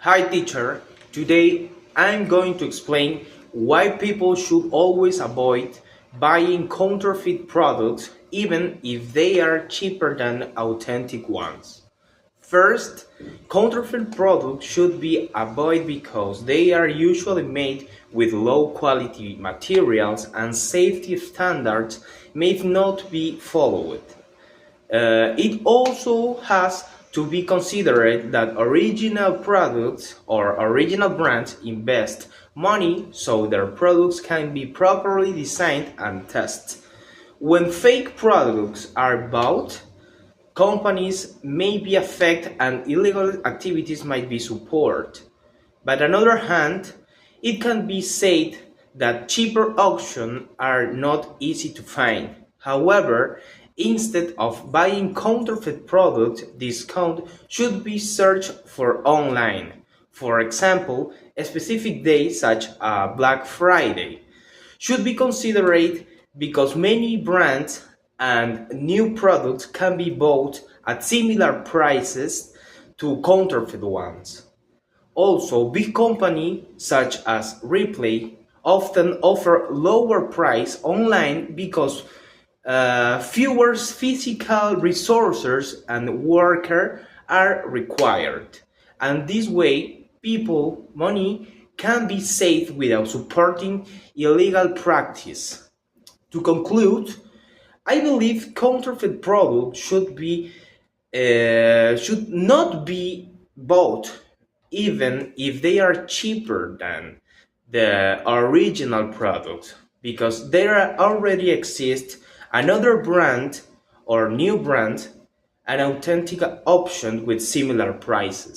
Hi teacher, today I'm going to explain why people should always avoid buying counterfeit products even if they are cheaper than authentic ones. First, counterfeit products should be avoided because they are usually made with low quality materials and safety standards may not be followed. It also has to be considered that original products or original brands invest money so their products can be properly designed and tested. When fake products are bought, companies may be affected and illegal activities might be supported. But on the other hand, it can be said that cheaper options are not easy to find. However, instead of buying counterfeit products, discount should be searched for online. For example, a specific day such as Black Friday should be considered because many brands and new products can be bought at similar prices to counterfeit ones. Also, big companies such as Ripley often offer lower price online because fewer physical resources and workers are required. And this way, money can be saved without supporting illegal practice. To conclude, I believe counterfeit products should not be bought even if they are cheaper than the original product because there already exists another brand or new brand an authentic option with similar prices.